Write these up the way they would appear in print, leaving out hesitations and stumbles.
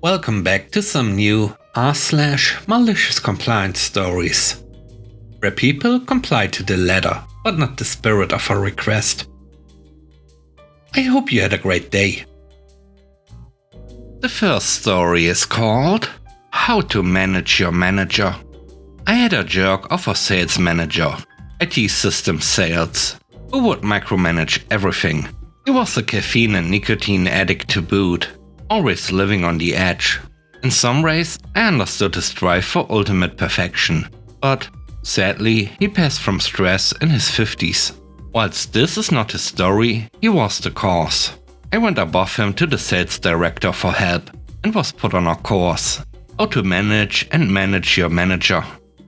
Welcome back to some new r/malicious compliance stories, where people comply to the letter but not the spirit of a request. I hope you had a great day. The first story is called How to Manage Your Manager. I had a jerk of a sales manager, IT system sales, who would micromanage everything. He was a caffeine and nicotine addict to boot, always living on the edge. In some ways, I understood his drive for ultimate perfection, but sadly, he passed from stress in his 50s. Whilst this is not his story, he was the cause. I went above him to the sales director for help and was put on a course, How to Manage and Manage Your Manager.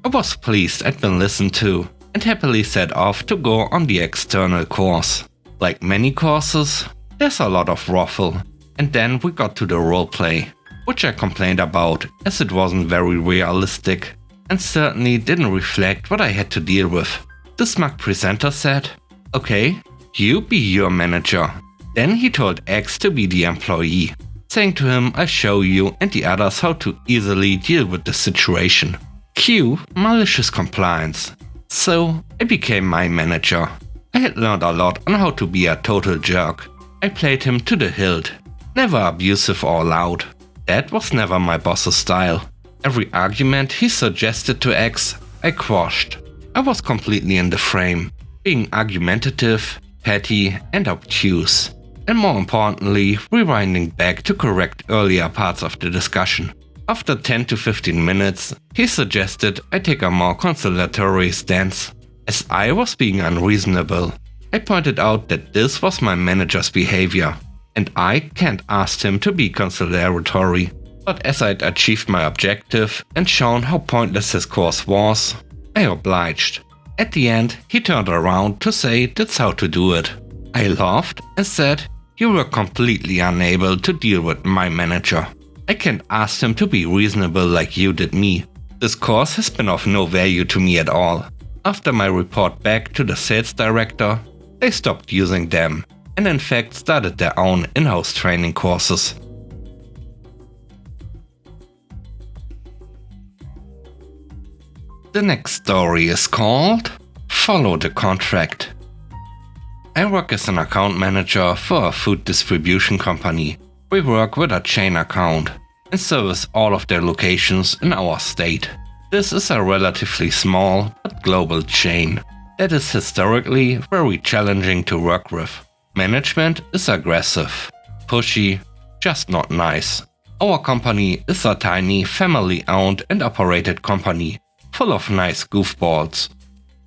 I was pleased I'd been listened to and happily set off to go on the external course. Like many courses, there's a lot of waffle, and then we got to the roleplay, which I complained about as it wasn't very realistic and certainly didn't reflect what I had to deal with. The smug presenter said, "Okay, you be your manager." Then he told X to be the employee, saying to him, "I show you and the others how to easily deal with the situation." Cue Malicious Compliance. So I became my manager. I had learned a lot on how to be a total jerk. I played him to the hilt, never abusive or loud. That was never my boss's style. Every argument he suggested to X, I quashed. I was completely in the frame, being argumentative, petty and obtuse, and more importantly, rewinding back to correct earlier parts of the discussion. After 10 to 15 minutes, he suggested I take a more conciliatory stance. As I was being unreasonable, I pointed out that this was my manager's behavior, and I can't ask him to be conciliatory. But as I'd achieved my objective and shown how pointless his course was, I obliged. At the end, he turned around to say that's how to do it. I laughed and said, "You were completely unable to deal with my manager. I can't ask him to be reasonable like you did me. This course has been of no value to me at all." After my report back to the sales director, they stopped using them and in fact started their own in-house training courses. The next story is called Follow the Contract. I work as an account manager for a food distribution company. We work with a chain account and service all of their locations in our state. This is a relatively small but global chain that is historically very challenging to work with. Management is aggressive, pushy, just not nice. Our company is a tiny family-owned and operated company, full of nice goofballs.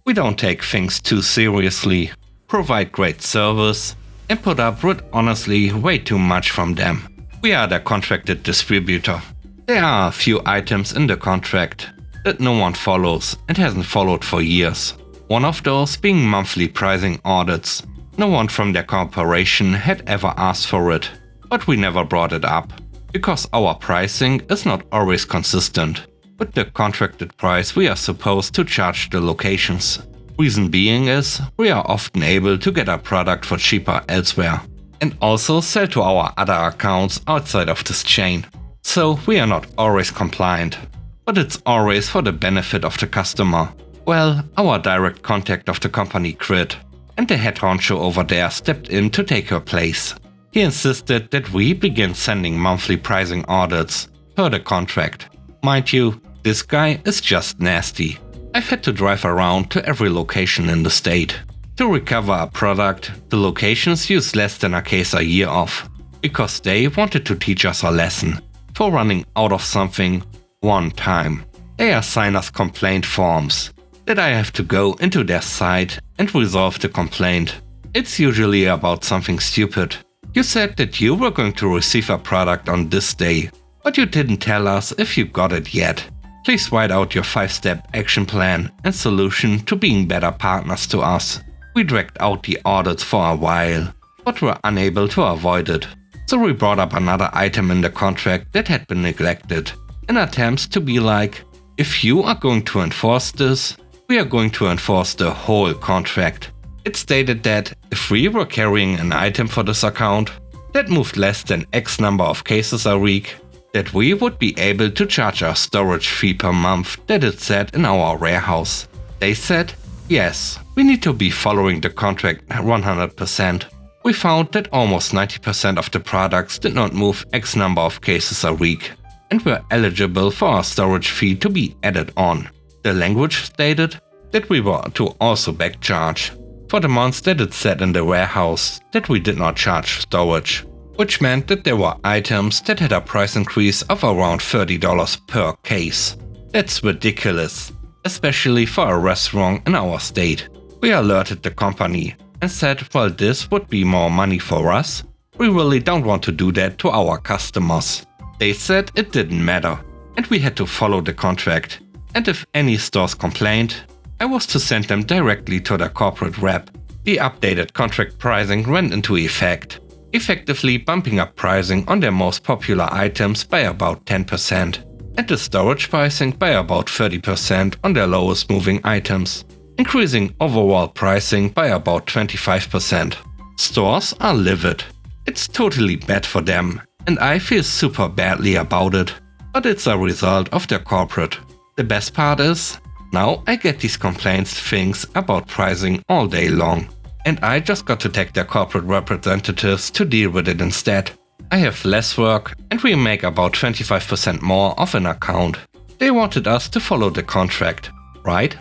We don't take things too seriously, provide great service, and put up with honestly way too much from them. We are the contracted distributor. There are a few items in the contract that no one follows and hasn't followed for years. One of those being monthly pricing audits. No one from their corporation had ever asked for it, but we never brought it up, because our pricing is not always consistent with the contracted price we are supposed to charge the locations. Reason being is, we are often able to get a product for cheaper elsewhere, and also sell to our other accounts outside of this chain. So we are not always compliant, but it's always for the benefit of the customer. Well, our direct contact of the company quit, and the head honcho over there stepped in to take her place. He insisted that we begin sending monthly pricing audits per the contract. Mind you, this guy is just nasty. I've had to drive around to every location in the state. To recover a product, the locations use less than a case a year of, because they wanted to teach us a lesson for running out of something one time. They assign us complaint forms that I have to go into their site and resolve the complaint. It's usually about something stupid. You said that you were going to receive a product on this day, but you didn't tell us if you got it yet. Please write out your 5-step action plan and solution to being better partners to us. We dragged out the audits for a while, but were unable to avoid it. So we brought up another item in the contract that had been neglected, in attempts to be like, if you are going to enforce this, we are going to enforce the whole contract. It stated that if we were carrying an item for this account that moved less than X number of cases a week, that we would be able to charge a storage fee per month that it said in our warehouse. They said, yes, we need to be following the contract 100%. We found that almost 90% of the products did not move X number of cases a week and were eligible for a storage fee to be added on. The language stated that we were to also backcharge for the months that it said in the warehouse that we did not charge storage, which meant that there were items that had a price increase of around $30 per case. That's ridiculous, especially for a restaurant in our state. We alerted the company and said, while this would be more money for us, we really don't want to do that to our customers. They said it didn't matter and we had to follow the contract, and if any stores complained, I was to send them directly to their corporate rep. The updated contract pricing went into effect, effectively bumping up pricing on their most popular items by about 10% and the storage pricing by about 30% on their lowest moving items, increasing overall pricing by about 25%. Stores are livid. It's totally bad for them, and I feel super badly about it, but it's a result of their corporate. The best part is, now I get these complaints things about pricing all day long, and I just got to take their corporate representatives to deal with it instead. I have less work and we make about 25% more of an account. They wanted us to follow the contract, right?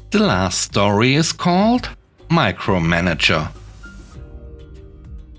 The last story is called Micromanager.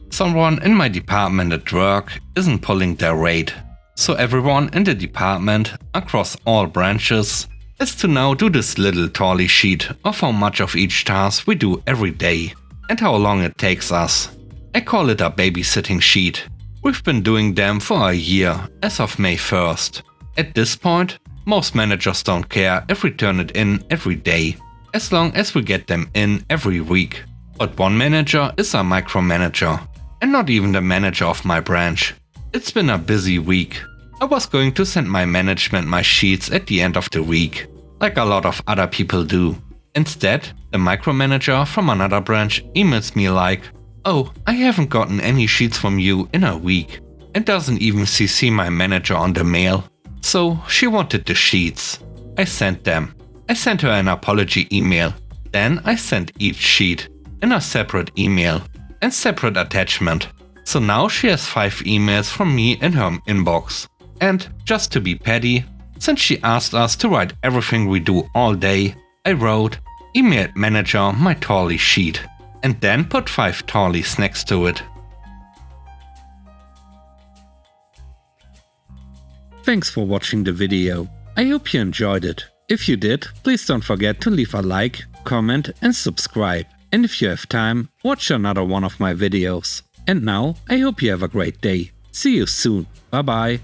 Someone in my department at work isn't pulling their weight, so everyone in the department across all branches is to now do this little tally sheet of how much of each task we do every day and how long it takes us. I call it a babysitting sheet. We've been doing them for a year as of May 1st. At this point, most managers don't care if we turn it in every day, as long as we get them in every week. But one manager is a micromanager, and not even the manager of my branch. It's been a busy week. I was going to send my management my sheets at the end of the week, like a lot of other people do. Instead, the micromanager from another branch emails me like, "Oh, I haven't gotten any sheets from you in a week," and doesn't even CC my manager on the mail. So she wanted the sheets. I sent them. I sent her an apology email. Then I sent each sheet in a separate email and separate attachment. So now she has 5 emails from me in her inbox. And just to be petty, since she asked us to write everything we do all day, I wrote, "Email manager my tally sheet," and then put 5 tallies next to it. Thanks for watching the video. I hope you enjoyed it. If you did, please don't forget to leave a like, comment and subscribe. And if you have time, watch another one of my videos. And now, I hope you have a great day. See you soon. Bye bye.